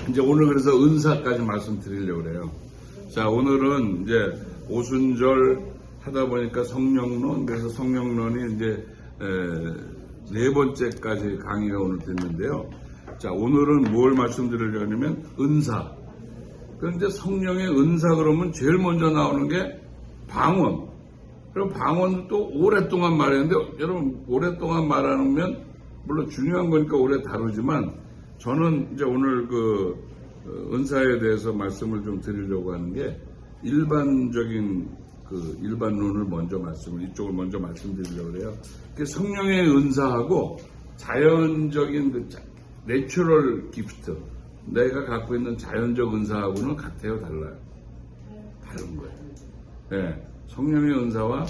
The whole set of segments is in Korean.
이제 오늘 그래서 은사까지 말씀드리려고 그래요. 자, 오늘은 이제 오순절 하다 보니까 성령론, 그래서 성령론이 이제 네 번째까지 강의가 오늘 됐는데요. 자, 오늘은 뭘 말씀드리려고 하냐면 은사. 그런데 성령의 은사 그러면 제일 먼저 나오는 게 방언. 그리고 방언도 또 오랫동안 말했는데, 여러분 오랫동안 말하면 물론 중요한 거니까 오래 다루지만, 저는 이제 오늘 그 은사에 대해서 말씀을 좀 드리려고 하는 게 일반적인 그 일반론을 먼저 이쪽을 먼저 말씀드리려고 해요. 성령의 은사하고 자연적인 그 내추럴 기프트, 내가 갖고 있는 자연적 은사하고는 같아요, 달라요? 다른 거예요. 네, 성령의 은사와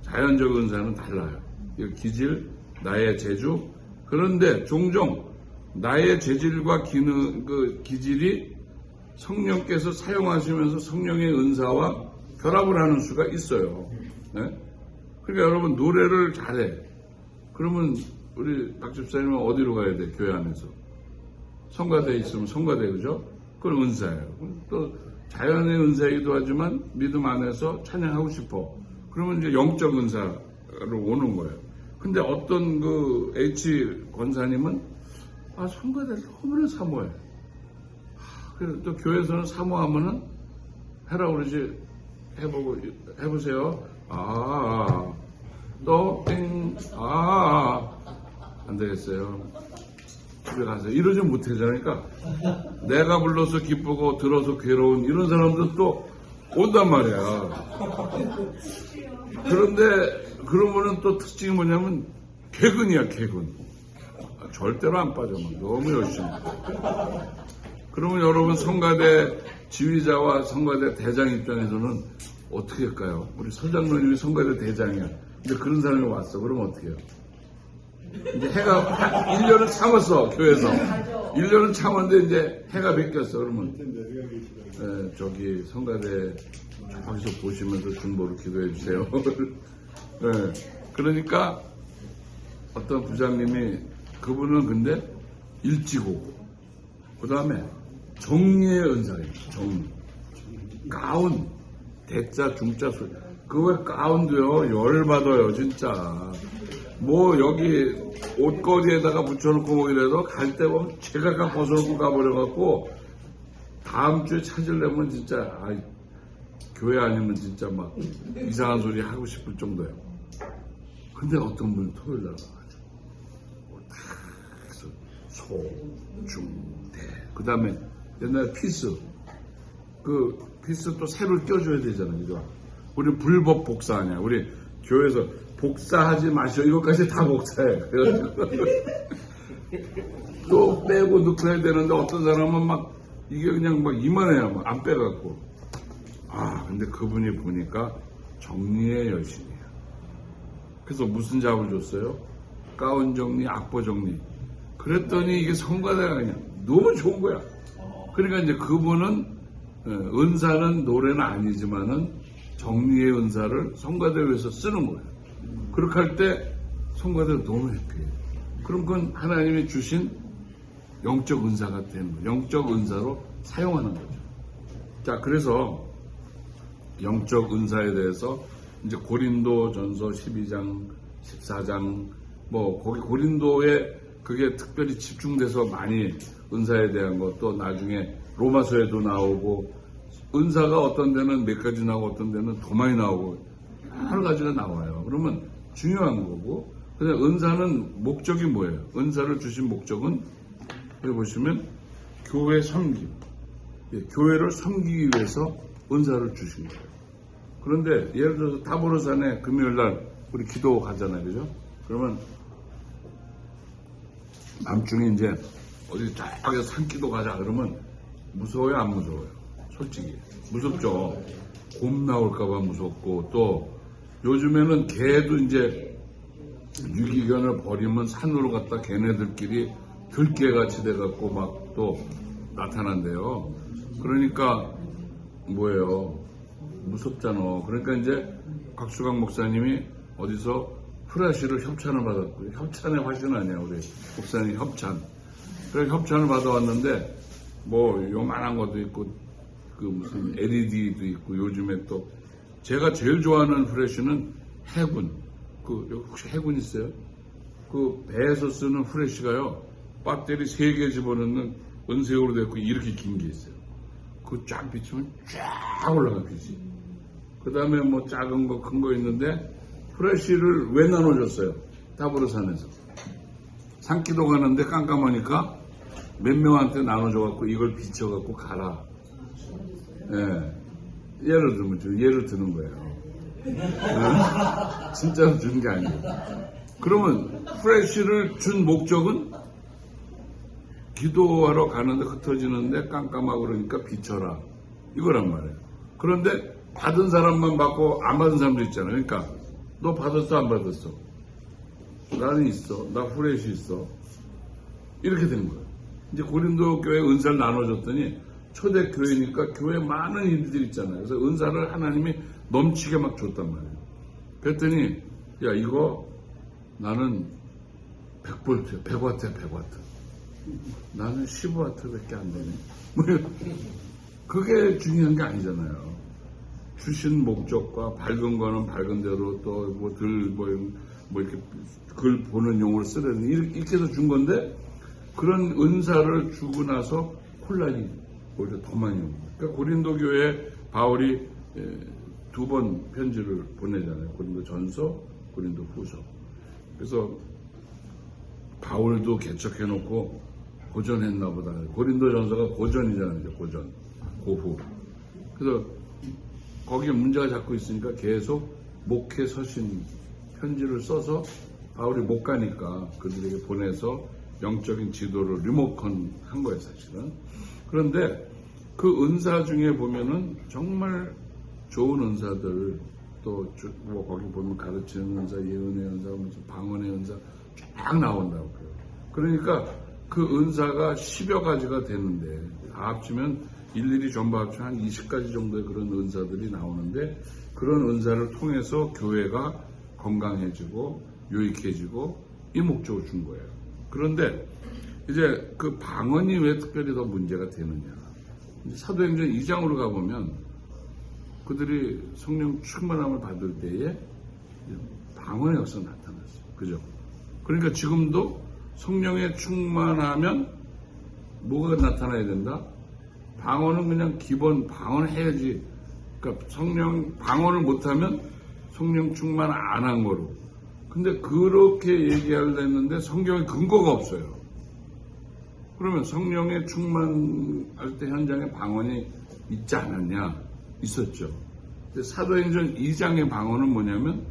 자연적 은사는 달라요. 기질, 나의 재주. 그런데 종종 나의 재질과 기질이 성령께서 사용하시면서 성령의 은사와 결합을 하는 수가 있어요. 네? 그러니까 여러분 노래를 잘해. 그러면 우리 박 집사님은 어디로 가야 돼? 교회 안에서. 성가대에 있으면 성가대, 그죠? 그건 은사예요. 또 자연의 은사이기도 하지만 믿음 안에서 찬양하고 싶어. 그러면 이제 영적 은사로 오는 거예요. 근데 어떤 그 H 권사님은 성가대를 너무나 사모해. 그래서 또 교회에서는 사모하면은 해라고 그러지. 해보세요. 또 띵. 안 되겠어요. 집에 가세요. 이러지 못하잖아요. 그러니까 내가 불러서 기쁘고 들어서 괴로운 이런 사람들 또 온단 말이야. 그런데 그러면은 또 특징이 뭐냐면 개근이야, 개근. 절대로 안 빠져. 너무 열심히. 그러면 여러분 성가대 지휘자와 성가대 대장 입장에서는 어떻게 할까요? 우리 서장로님이 성가대 대장이야. 근데 그런 사람이 왔어. 그러면 어떻게 해요? 이제 해가 1년을 참았어, 교회에서. 1년을 참았는데 이제 해가 바뀌었어. 그러면 저기 성가대 저기서 보시면서 중보를 기도해 주세요. 네, 그러니까 어떤 부장님이, 그분은 근데 일찍 오고, 그 다음에 정리의 은사예요. 정리. 가운, 대자, 중자, 소. 그거 가운도요, 열받아요, 진짜. 뭐, 여기 옷걸이에다가 붙여놓고 뭐 이래도 갈 때 보면 제가 벗어놓고 가버려갖고, 다음 주에 찾으려면 진짜, 교회 아니면 진짜 막 이상한 소리 하고 싶을 정도예요. 근데 어떤 분이 토요일 날 와가지고, 소, 중, 대. 그 다음에 옛날에 피스. 그 피스 또 새로 껴줘야 되잖아요. 그죠? 우리 불법 복사하냐. 우리 교회에서 복사하지 마시오. 이것까지 다 복사해. 또 빼고 넣고 해야 되는데 어떤 사람은 막 이게 그냥 막 이만해야 막 안 빼갖고. 근데 그분이 보니까 정리의 여신이에요. 그래서 무슨 잡을 줬어요? 가운 정리, 악보 정리. 그랬더니 이게 성가대가 그냥 너무 좋은 거야. 그러니까 이제 그분은 은사는 노래는 아니지만은 정리의 은사를 성가대 위해서 쓰는 거예요. 그렇게 할 때 성가대가 너무 해피해요. 그럼 그건 하나님이 주신 영적 은사가 되는 거예요. 영적 은사로 사용하는 거죠. 자, 그래서 영적 은사에 대해서 이제 고린도전서 12장, 14장, 뭐 거기 고린도에 그게 특별히 집중돼서 많이 은사에 대한 것도 나중에 로마서에도 나오고, 은사가 어떤 데는 몇 가지 나오고 어떤 데는 더 많이 나오고 여러 가지가 나와요. 그러면 중요한 거고, 근데 은사는 목적이 뭐예요? 은사를 주신 목적은 여기 보시면 교회 섬김. 교회를 섬기기 위해서 은사를 주신 거예요. 그런데 예를 들어서 타보르산에 금요일 날 우리 기도 가잖아요. 그죠? 그러면 남중에 이제 어디 저기 산기도 가자 그러면 무서워요, 안 무서워요? 솔직히 무섭죠. 곰 나올까봐 무섭고, 또 요즘에는 개도 이제 유기견을 버리면 산으로 갔다 걔네들끼리 들개같이 돼갖고 막 또 나타난대요. 그러니까 뭐예요? 무섭잖아. 그러니까 이제 곽수강 목사님이 어디서 프라시를 협찬을 받았고, 협찬의 화신 아니야, 우리 목사님 협찬. 그래서 협찬을 받아왔는데 뭐 요만한 것도 있고 그 무슨 LED도 있고 요즘에 또 제가 제일 좋아하는 프레쉬는 해군. 그 혹시 해군 있어요? 그 배에서 쓰는 프레쉬가요. 배터리 3개 집어넣는 은색으로 되고 이렇게 긴 게 있어요. 그거 쫙 비추면 쫙 올라가 빛이. 그 다음에 뭐 작은 거 큰 거 있는데 프레쉬를 왜 나눠줬어요? 타브르산에서. 산기도 가는데 깜깜하니까 몇 명한테 나눠줘갖고 이걸 비춰갖고 가라. 예. 예를 들면 예를 드는 거예요. 진짜로 준 게 아니에요. 그러면 프레쉬를 준 목적은 기도하러 가는데 흩어지는데 깜깜하고 그러니까 비춰라. 이거란 말이에요. 그런데 받은 사람만 받고 안 받은 사람도 있잖아요. 그러니까 너 받았어 안 받았어? 나는 있어. 나 프레쉬 있어. 이렇게 되는 거예요. 이제 고린도 교회 은사를 나눠줬더니 초대 교회니까 교회에 많은 일들이 있잖아요. 그래서 은사를 하나님이 넘치게 막 줬단 말이에요. 그랬더니 야 이거 나는 100볼트야. 100와트야 100와트. 나는 15와트밖에 안 되네. 뭐 그게 중요한 게 아니잖아요. 주신 목적과 밝은 거는 밝은 대로 또 뭐 이렇게 글 보는 용어를 쓰려는 이렇게 해서 준 건데 그런 은사를 주고 나서 혼란이 오히려 더 많이 옵니다. 그러니까 고린도 교회에 바울이 2번 편지를 보내잖아요. 고린도 전서, 고린도 후서. 그래서 바울도 개척해놓고 고전했나 보다. 고린도 전서가 고전이잖아요. 고전. 고후. 그래서 거기에 문제가 자꾸 있으니까 계속 목회 서신 편지를 써서 바울이 못 가니까 그들에게 보내서 영적인 지도를 리모컨 한 거예요, 사실은. 그런데 그 은사 중에 보면은 정말 좋은 은사들 또 뭐 거기 보면 가르치는 은사, 예언의 은사, 방언의 은사 쫙 나온다고요. 그러니까 그 은사가 10여 가지가 되는데 다 합치면 일일이 전부 합치면 한 20가지 정도의 그런 은사들이 나오는데 그런 은사를 통해서 교회가 건강해지고 유익해지고 이 목적을 준 거예요. 그런데 이제 그 방언이 왜 특별히 더 문제가 되느냐. 사도행전 2장으로 가보면 그들이 성령 충만함을 받을 때에 방언의 역사가 나타났어요. 그죠? 그러니까 지금도 성령에 충만하면 뭐가 나타나야 된다? 방언은 그냥 기본 방언 해야지. 그러니까 방언을 못하면 성령 충만 안 한 거로. 근데 그렇게 얘기하려 했는데 성경에 근거가 없어요. 그러면 성령에 충만할 때 현장에 방언이 있지 않았냐? 있었죠. 근데 사도행전 2장의 방언은 뭐냐면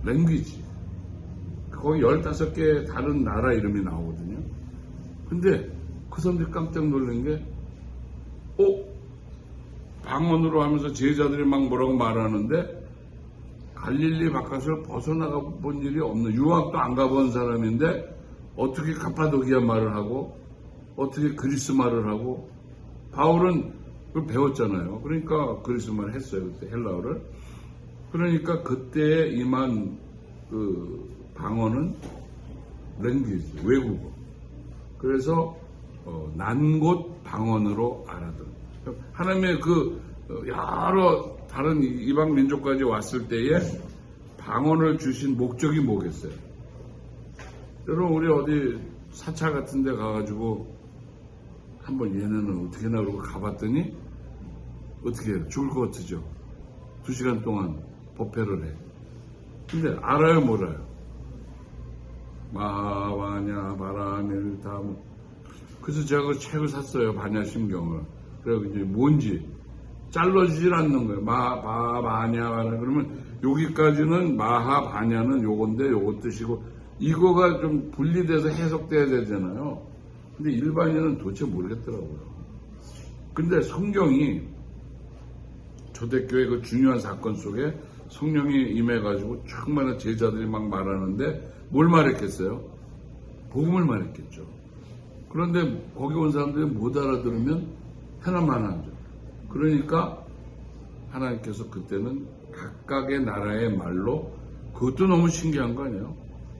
랭귀지. 거기 15개 다른 나라 이름이 나오거든요. 근데 그 사람들이 깜짝 놀란 게 방언으로 하면서 제자들이 막 뭐라고 말하는데 갈릴리 바깥을 벗어나가 본 일이 없는, 유학도 안 가본 사람인데 어떻게 카파도기아 말을 하고 어떻게 그리스 말을 하고, 바울은 그걸 배웠잖아요. 그러니까 그리스 말을 했어요. 그때 헬라어를. 그러니까 그때 임한 그 방언은 랭귀지, 외국어. 그래서 난 곳 방언으로 알아듣는. 하나님의 그 여러 다른 이방 민족까지 왔을 때에 방언을 주신 목적이 뭐겠어요? 여러분 우리 어디 사찰 같은 데 가가지고 한번 얘네는 어떻게 나 그러고 가봤더니 어떻게 해요? 죽을 것 같으죠? 2시간 동안 법회를 해. 근데 알아요, 몰라요? 마바냐 바라밀다 뭐. 그래서 제가 그 책을 샀어요. 반야심경을. 그래서 이제 뭔지 잘라주질 않는 거예요. 마바냐 그러면 여기까지는 마하 바냐는 요건데 요거 뜻이고, 이거가 좀 분리돼서 해석돼야 되잖아요. 근데 일반인은 도대체 모르겠더라고요. 근데 성경이 초대교회 그 중요한 사건 속에 성령이 임해가지고 충만한 제자들이 막 말하는데 뭘 말했겠어요? 복음을 말했겠죠. 그런데 거기 온 사람들이 못 알아들으면 해나만 하죠. 그러니까 하나님께서 그때는 각각의 나라의 말로, 그것도 너무 신기한 거 아니에요?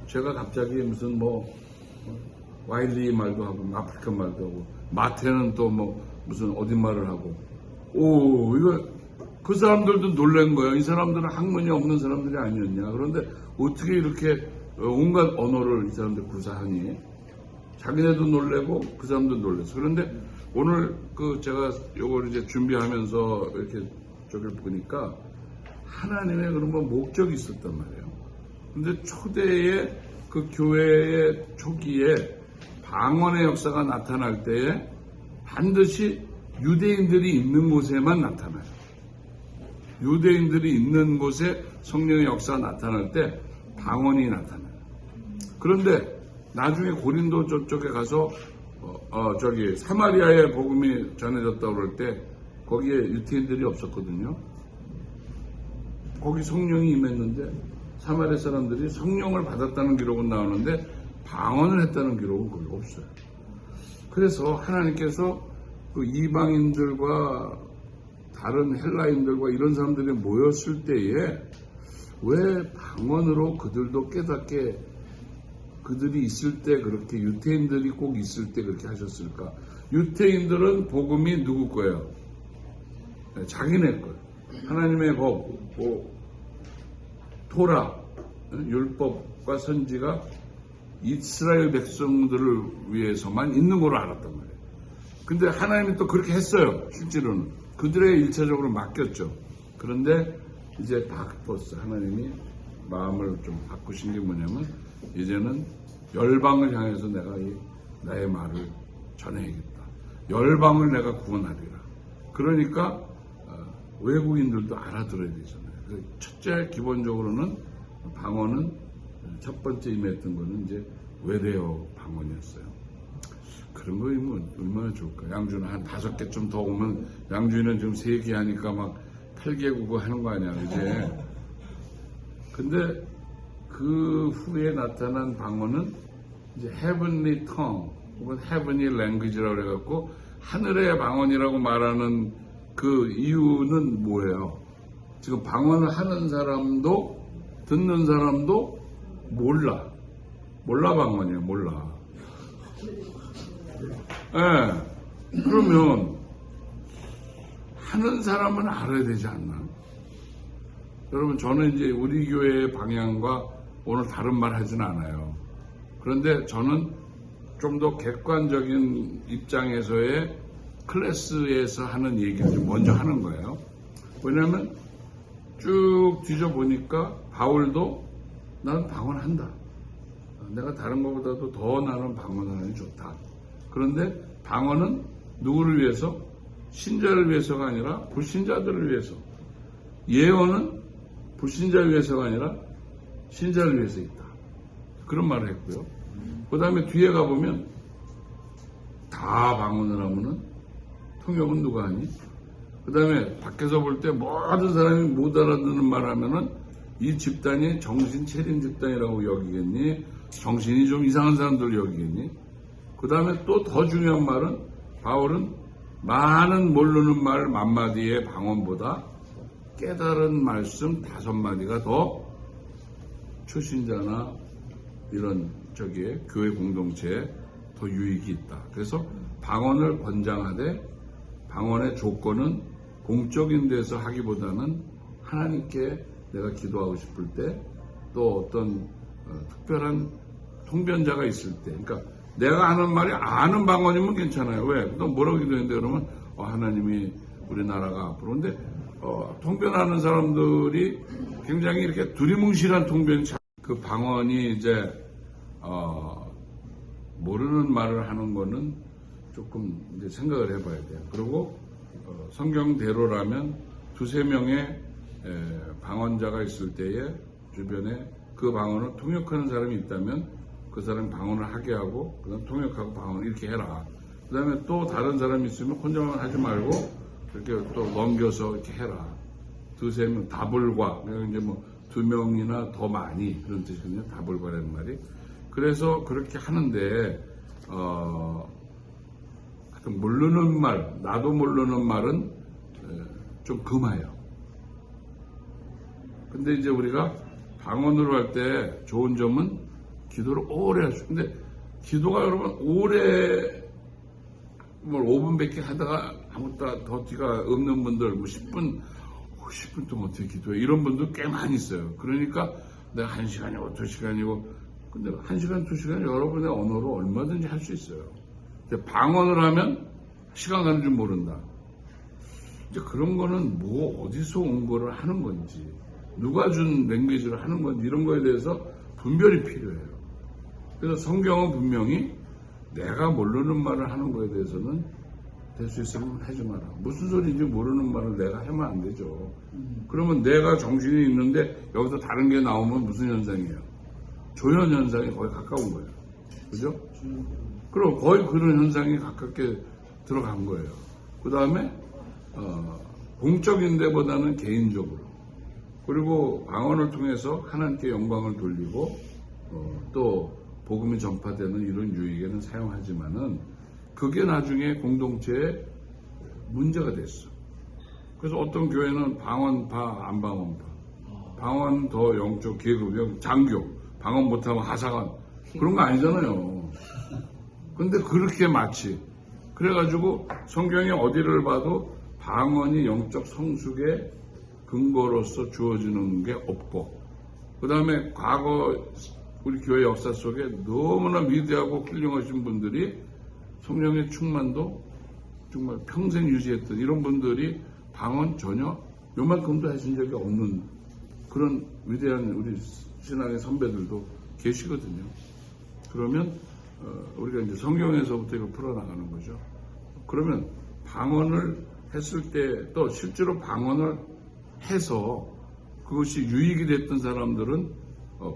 제가 갑자기 무슨 와일리 말도 하고 아프리카 말도 하고 마태는 또 뭐 무슨 어디 말을 하고, 오, 이거 그 사람들도 놀란 거예요. 이 사람들은 학문이 없는 사람들이 아니었냐. 그런데 어떻게 이렇게 온갖 언어를 이 사람들 구사하니? 자기네도 놀래고 그 사람도 놀랐어. 그런데 오늘 그 제가 요걸 이제 준비하면서 이렇게 저기를 보니까 하나님의 그런 목적이 있었단 말이에요. 근데 초대의 그 교회의 초기에 방언의 역사가 나타날 때에 반드시 유대인들이 있는 곳에만 나타나요. 유대인들이 있는 곳에 성령의 역사가 나타날 때 방언이 나타나요. 그런데 나중에 고린도 저쪽에 가서 저기 사마리아의 복음이 전해졌다고 그럴 때 거기에 유대인들이 없었거든요. 거기 성령이 임했는데 사마리아 사람들이 성령을 받았다는 기록은 나오는데 방언을 했다는 기록은 거의 없어요. 그래서 하나님께서 그 이방인들과 다른 헬라인들과 이런 사람들이 모였을 때에 왜 방언으로 그들도 깨닫게 그들이 있을 때 그렇게 유대인들이 꼭 있을 때 그렇게 하셨을까? 유대인들은 복음이 누구 거예요? 자기네 거예요. 하나님의 법, 토라, 율법과 선지가 이스라엘 백성들을 위해서만 있는 걸로 알았단 말이에요. 근데 하나님이 또 그렇게 했어요. 실제로는. 그들에게 일차적으로 맡겼죠. 그런데 이제 바꿨어. 하나님이 마음을 좀 바꾸신 게 뭐냐면 이제는 열방을 향해서 내가 나의 말을 전해야겠다. 열방을 내가 구원하리라. 그러니까 외국인들도 알아들어야 되잖아요. 첫째 기본적으로는 방언은 첫 번째 임했던 거는 이제 외래어 방언이었어요. 그런 거이면 얼마나 좋을까. 양주는 한 5개쯤 더 오면 양주는 지금 3개 하니까 막 8개 국어 하는 거 아니야, 이제. 근데 그 후에 나타난 방언은 이제 heavenly tongue 혹은 heavenly language라고 해갖고 하늘의 방언이라고 말하는 그 이유는 뭐예요? 지금 방언을 하는 사람도 듣는 사람도 몰라 방언이에요. 몰라. 예. 그러면 하는 사람은 알아야 되지 않나? 여러분, 저는 이제 우리 교회의 방향과 오늘 다른 말 하진 않아요. 그런데 저는 좀 더 객관적인 입장에서의 클래스에서 하는 얘기를 좀 먼저 하는 거예요. 왜냐하면 쭉 뒤져보니까 바울도 나는 방언한다. 내가 다른 것보다도 더 나는 방언하는 게 좋다. 그런데 방언은 누구를 위해서? 신자를 위해서가 아니라 불신자들을 위해서. 예언은 불신자를 위해서가 아니라 신자를 위해서 있다. 그런 말을 했고요. 그 다음에 뒤에 가보면 다 방언을 하면은 통역은 누가 하니? 그 다음에 밖에서 볼 때 모든 사람이 못 알아듣는 말 하면은 이 집단이 정신 차린 집단이라고 여기겠니? 정신이 좀 이상한 사람들 여기겠니? 그 다음에 또 더 중요한 말은 바울은 많은 모르는 말 만마디의 방언보다 깨달은 말씀 5마디가 더 초신자나 이런 교회 공동체에 더 유익이 있다. 그래서 방언을 권장하되 방언의 조건은 공적인 데서 하기보다는 하나님께 내가 기도하고 싶을 때 또 어떤 특별한 통변자가 있을 때, 그러니까 내가 하는 말이 아는 방언이면 괜찮아요. 왜? 또 뭐라고 기도했는데 그러면 하나님이 우리나라가 앞으로. 근데 통변하는 사람들이 굉장히 이렇게 두리뭉실한 통변이 그 방언이 이제 모르는 말을 하는 거는 조금 이제 생각을 해봐야 돼요. 그리고 성경대로라면 2-3명의 방언자가 있을 때에 주변에 그 방언을 통역하는 사람이 있다면 그 사람이 방언을 하게 하고 그다음 통역하고 방언을 이렇게 해라. 그 다음에 또 다른 사람이 있으면 혼자만 하지 말고 이렇게 또 넘겨서 이렇게 해라. 2-3명 다불과 이제 뭐 2명이나 더 많이 그런 뜻이거든요. 다불과라는 말이. 그래서 그렇게 하는데 모르는 말, 나도 모르는 말은 좀 금해요. 근데 이제 우리가 방언으로 할 때 좋은 점은 기도를 오래 할 수. 근데 기도가 여러분 오래 뭐 5분밖에 하다가 아무것도 더 뒤가 없는 분들, 뭐 10분 동안 어떻게 기도해? 이런 분들 꽤 많이 있어요. 그러니까 내가 1시간이고 2시간이고, 근데 1시간, 2시간 여러분의 언어로 얼마든지 할 수 있어요. 근데 방언을 하면 시간 가는 줄 모른다. 이제 그런 거는 뭐 어디서 온 거를 하는 건지, 누가 준 랭귀지를 하는 건지, 이런 거에 대해서 분별이 필요해요. 그래서 성경은 분명히 내가 모르는 말을 하는 거에 대해서는 될 수 있으면 하지 마라. 무슨 소리인지 모르는 말을 내가 하면 안 되죠. 그러면 내가 정신이 있는데 여기서 다른 게 나오면 무슨 현상이에요? 조현 현상이 거의 가까운 거예요. 그죠? 그럼 거의 그런 현상이 가깝게 들어간 거예요. 그 다음에 공적인 데보다는 개인적으로, 그리고 방언을 통해서 하나님께 영광을 돌리고 또 복음이 전파되는 이런 유익에는 사용하지만은 그게 나중에 공동체에 문제가 됐어. 그래서 어떤 교회는 방언파, 안 방언파, 방언 더 영적 계급, 장교, 방언 못하면 하사관, 그런 거 아니잖아요. 근데 그렇게 마치 그래가지고 성경에 어디를 봐도 방언이 영적 성숙의 근거로서 주어지는 게 없고, 그 다음에 과거 우리 교회 역사 속에 너무나 위대하고 훌륭하신 분들이 성령의 충만도 정말 평생 유지했던 이런 분들이 방언 전혀 요만큼도 하신 적이 없는 그런 위대한 우리 신앙의 선배들도 계시거든요. 그러면 우리가 이제 성경에서부터 이거 풀어나가는 거죠. 그러면 방언을 했을 때 또 실제로 방언을 해서 그것이 유익이 됐던 사람들은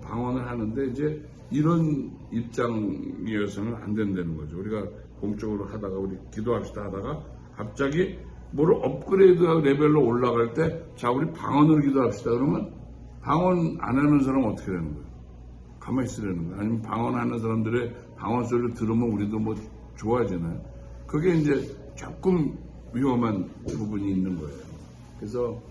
방언을 하는데, 이제 이런 입장이어서는 안 된다는 거죠. 우리가 공적으로 하다가 우리 기도합시다 하다가 갑자기 뭐를 업그레이드 레벨로 올라갈 때, 자 우리 방언으로 기도합시다 그러면 방언 안 하는 사람은 어떻게 되는 거예요? 가만히 있으라는 거예요? 아니면 방언하는 사람들의 방언 소리를 들으면 우리도 뭐 좋아지나요? 그게 이제 조금 위험한 부분이 있는 거예요. 그래서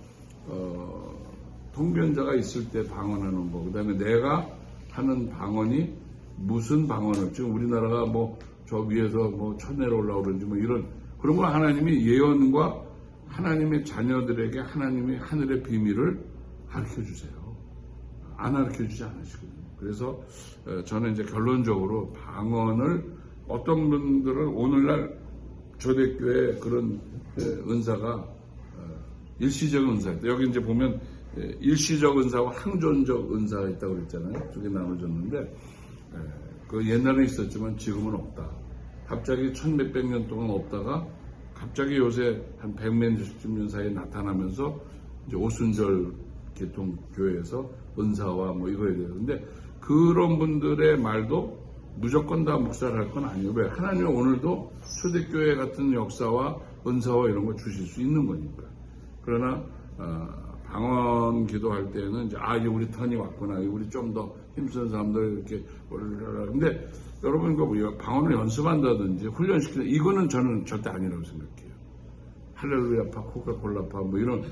통변자가 있을 때 방언하는 거, 그 다음에 내가 하는 방언이 무슨 방언을, 지금 우리나라가 뭐 저 위에서 뭐 천내로 올라오는지 뭐 이런, 그런 거 하나님이 예언과 하나님의 자녀들에게 하나님의 하늘의 비밀을 가르쳐 주세요. 안 가르쳐 주지 않으시거든요. 그래서 저는 이제 결론적으로 방언을, 어떤 분들은 오늘날 초대교회 그런 은사가 일시적 은사였다. 여기 이제 보면 일시적 은사와 항존적 은사가 있다고 그랬잖아요. 두 개 나눠졌는데, 그 옛날에 있었지만 지금은 없다. 갑자기 1000몇백 년 동안 없다가 갑자기 요새 한 100몇 년 사이에 나타나면서 이제 오순절 개통교회에서 은사와 뭐 이거에 대해서. 근데 그런 분들의 말도 무조건 다 목사를 할 건 아니에요. 왜? 하나님은 오늘도 초대교회 같은 역사와 은사와 이런 거 주실 수 있는 거니까. 그러나 방언 기도할 때는 이제 이제 우리 턴이 왔구나, 우리 좀 더 힘쓰는 사람들 이렇게 올려라. 근데 여러분 이거 뭐 방언을 연습한다든지 훈련시키는, 이거는 저는 절대 아니라고 생각해요. 할렐루야파, 코카콜라파 뭐 이런,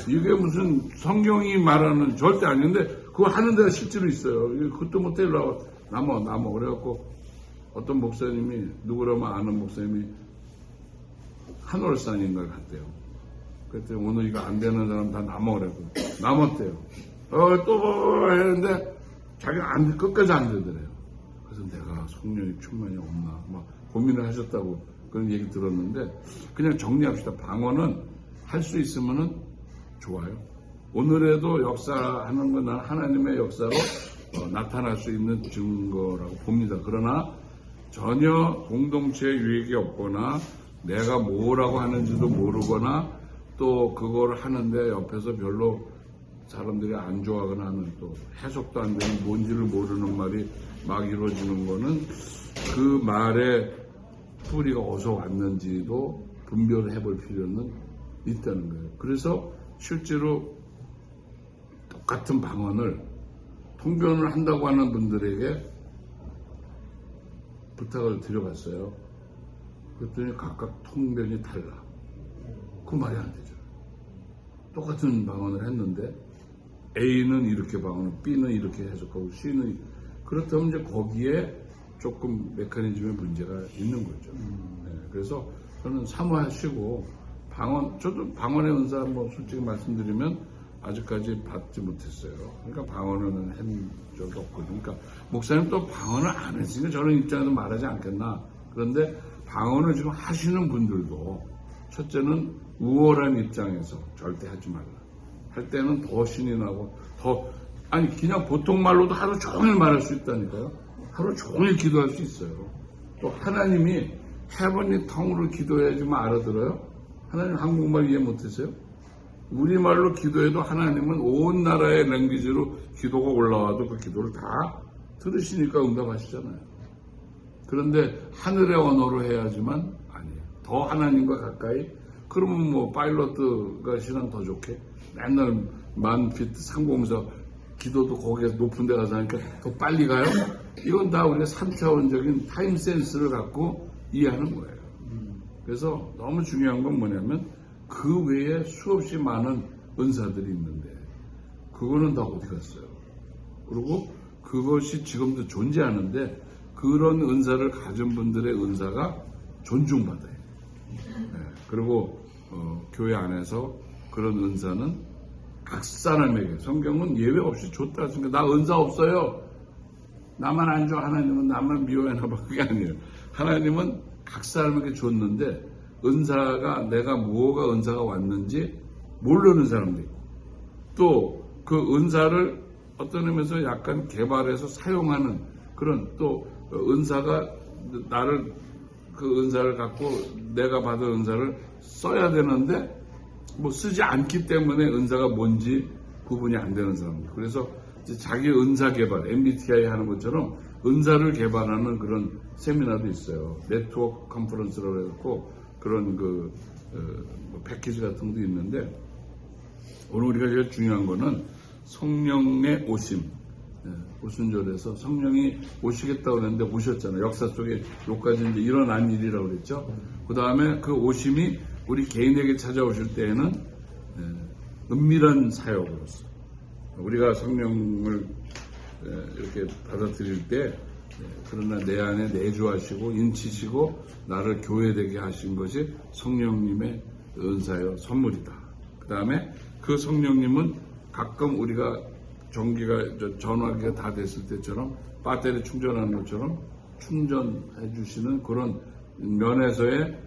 이게 무슨 성경이 말하는 절대 아닌데 그거 하는 데가 실제로 있어요. 그것도 못해. 일로 남아 그래갖고 어떤 목사님이, 누구라면 아는 목사님이 한월산인가 갔대요. 그랬더니 오늘 이거 안 되는 사람 다 남아오라고. 남았대요. 또 했는데 자기가 끝까지 안 되더래요. 그래서 내가 성령의 충만이 없나 막 고민을 하셨다고 그런 얘기 들었는데, 그냥 정리합시다. 방언은 할 수 있으면은 좋아요. 오늘에도 역사하는 건 하나님의 역사로 나타날 수 있는 증거라고 봅니다. 그러나 전혀 공동체에 유익이 없거나 내가 뭐라고 하는지도 모르거나 또 그걸 하는데 옆에서 별로 사람들이 안 좋아하거나 하는, 또 해석도 안 되는 뭔지를 모르는 말이 막 이루어지는 거는 그 말의 뿌리가 어디서 왔는지도 분별을 해볼 필요는 있다는 거예요. 그래서 실제로 똑같은 방언을 통변을 한다고 하는 분들에게 부탁을 드려봤어요. 그랬더니 각각 통변이 달라. 그 말이 안 되죠. 똑같은 방언을 했는데 A는 이렇게 방언을, B는 이렇게 해석하고 C는, 그렇다면 이제 거기에 조금 메커니즘의 문제가 있는 거죠. 네, 그래서 저는 사모하시고 저도 방언의 은사 뭐 솔직히 말씀드리면 아직까지 받지 못했어요. 그러니까 방언은 한 적이 없거든요. 그러니까 목사님 또 방언을 안 했으니까 저런 입장에서 말하지 않겠나. 그런데 방언을 지금 하시는 분들도 첫째는 우월한 입장에서 절대 하지 말라. 할 때는 더 신이 나고 아니 그냥 보통 말로도 하루 종일 말할 수 있다니까요. 하루 종일 기도할 수 있어요. 또 하나님이 헤븐리 텅으로 기도해야지만 알아들어요. 하나님 한국말 이해 못하세요? 우리말로 기도해도 하나님은 온 나라의 랭귀지로 기도가 올라와도 그 기도를 다 들으시니까 응답하시잖아요. 그런데 하늘의 언어로 해야지만 아니에요. 더 하나님과 가까이. 그러면 뭐 파일럿가 신앙 더 좋게 맨날 10,000피트 상공에서 기도도 거기에 높은 데 가서 하니까 더 빨리 가요? 이건 다 우리가 3차원적인 타임 센스를 갖고 이해하는 거예요. 그래서 너무 중요한 건 뭐냐면 그 외에 수없이 많은 은사들이 있는데 그거는 다 어디 갔어요? 그리고 그것이 지금도 존재하는데 그런 은사를 가진 분들의 은사가 존중받아요. 네. 그리고 교회 안에서 그런 은사는 각 사람에게 성경은 예외 없이 줬다 했으니까 나 은사 없어요. 나만 안 줘. 하나님은 나만 미워하나 봐. 그게 아니에요. 하나님은 각 사람에게 줬는데 은사가 내가 뭐가 은사가 왔는지 모르는 사람도 있고 또 그 은사를 어떤 의미에서 약간 개발해서 사용하는 그런 또 은사가 나를 그 은사를 갖고 내가 받은 은사를 써야 되는데 뭐 쓰지 않기 때문에 은사가 뭔지 구분이 안 되는 사람들. 그래서 자기 은사 개발, MBTI 하는 것처럼 은사를 개발하는 그런 세미나도 있어요. 네트워크 컨퍼런스라고 해갖고 그런 패키지 같은 것도 있는데 오늘 우리가 제일 중요한 거는 성령의 오심. 오순절에서 성령이 오시겠다고 그랬는데 오셨잖아요. 역사 속에 여기까지 이제 일어난 일이라고 그랬죠. 그 다음에 그 오심이 우리 개인에게 찾아오실 때에는 은밀한 사역으로서 우리가 성령을 이렇게 받아들일 때 그러나 내 안에 내주하시고 인치시고 나를 교회되게 하신 것이 성령님의 은사요 선물이다. 그 다음에 그 성령님은 가끔 우리가 전화기가 다 됐을 때처럼 배터리 충전하는 것처럼 충전해 주시는 그런 면에서의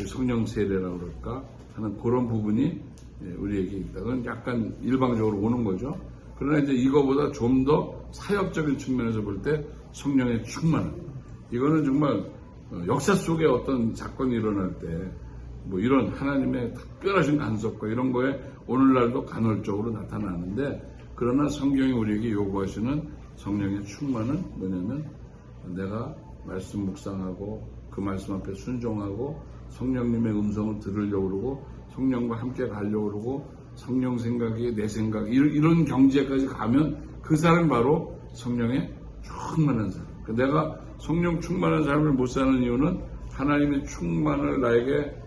성령 세례라고 그럴까 하는 그런 부분이 우리에게 있다. 그건 약간 일방적으로 오는 거죠. 그러나 이제 이거보다 좀 더 사역적인 측면에서 볼 때 성령의 충만. 이거는 정말 역사 속에 어떤 사건이 일어날 때 뭐 이런 하나님의 특별하신 간섭과 이런 거에 오늘날도 간헐적으로 나타나는데 그러나 성경이 우리에게 요구하시는 성령의 충만은 뭐냐면 내가 말씀 묵상하고 그 말씀 앞에 순종하고 성령님의 음성을 들으려고 그러고 성령과 함께 가려고 그러고 성령 생각이 내 생각 이런 경지에까지 가면 그 사람이 바로 성령의 충만한 사람. 내가 성령 충만한 삶을 못 사는 이유는 하나님의 충만을 나에게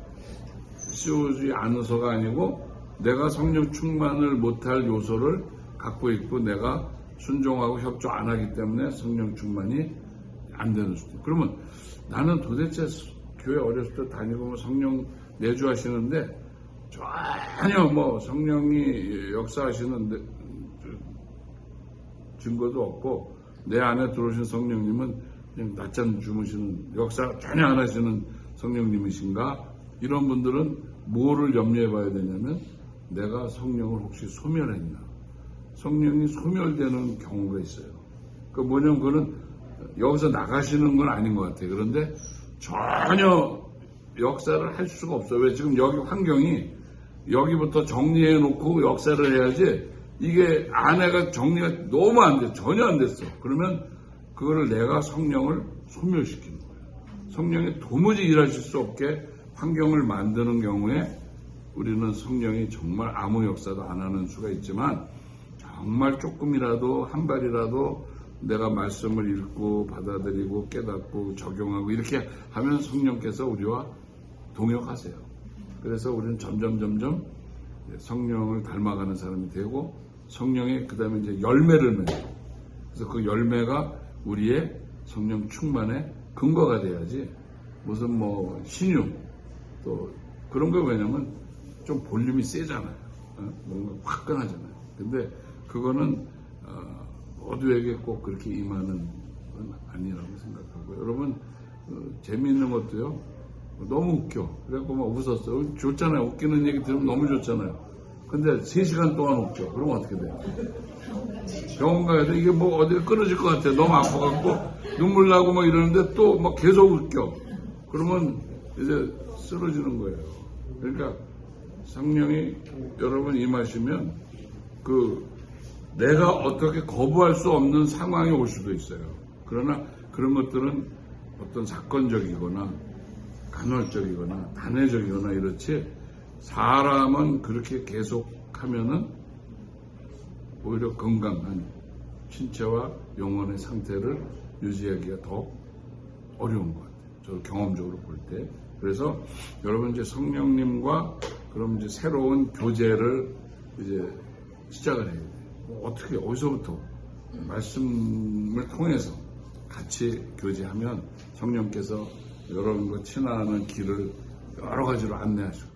씌우지 않아서가 아니고 내가 성령 충만을 못할 요소를 갖고 있고 내가 순종하고 협조 안 하기 때문에 성령 충만이 안 되는 수도 있고 그러면 나는 도대체 교회 어렸을 때 다니고 성령 내주하시는데 전혀 뭐 성령이 역사하시는 증거도 없고 내 안에 들어오신 성령님은 그냥 낮잠 주무시는 역사 전혀 안 하시는 성령님이신가? 이런 분들은 뭐를 염려해 봐야 되냐면 내가 성령을 혹시 소멸했나? 성령이 소멸되는 경우가 있어요. 그 뭐냐면 그거는 여기서 나가시는 건 아닌 것 같아요. 그런데 전혀 역사를 할 수가 없어요. 왜 지금 여기 환경이 여기부터 정리해 놓고 역사를 해야지 이게 안에가 정리가 너무 안 돼. 전혀 안 됐어. 그러면 그거를 내가 성령을 소멸시키는 거예요. 성령이 도무지 일하실 수 없게 환경을 만드는 경우에 우리는 성령이 정말 아무 역사도 안 하는 수가 있지만 정말 조금이라도 한 발이라도 내가 말씀을 읽고 받아들이고 깨닫고 적용하고 이렇게 하면 성령께서 우리와 동역하세요. 그래서 우리는 점점 성령을 닮아가는 사람이 되고 성령의 그 다음에 이제 열매를 맺어요. 그래서 그 열매가 우리의 성령 충만의 근거가 돼야지 무슨 뭐 신유 또 그런 거 왜냐면 좀 볼륨이 세잖아요. 뭔가 화끈하잖아요. 근데 그거는 모두에게 꼭 그렇게 임하는 건 아니라고 생각하고 여러분 재미있는 것도요 너무 웃겨. 그래갖고 막 웃었어요. 좋잖아요. 웃기는 얘기 들으면 너무 좋잖아요. 근데 3시간 동안 웃겨. 그러면 어떻게 돼요? 병원 가야 돼. 이게 뭐 어디가 끊어질 것 같아. 너무 아파갖고 눈물 나고 막 이러는데 또 막 계속 웃겨. 그러면 이제 쓰러지는 거예요. 그러니까 성령이 여러분 임하시면 내가 어떻게 거부할 수 없는 상황이 올 수도 있어요. 그러나 그런 것들은 어떤 사건적이거나 간헐적이거나 단회적이거나 이렇지 사람은 그렇게 계속 하면은 오히려 건강한 신체와 영혼의 상태를 유지하기가 더 어려운 것 같아요. 저 경험적으로 볼 때. 그래서 여러분 이제 성령님과 그럼 이제 새로운 교제를 이제 시작을 해야 돼요. 어떻게, 어디서부터? 말씀을 통해서 같이 교제하면 성령께서 여러분과 친화하는 길을 여러 가지로 안내하시고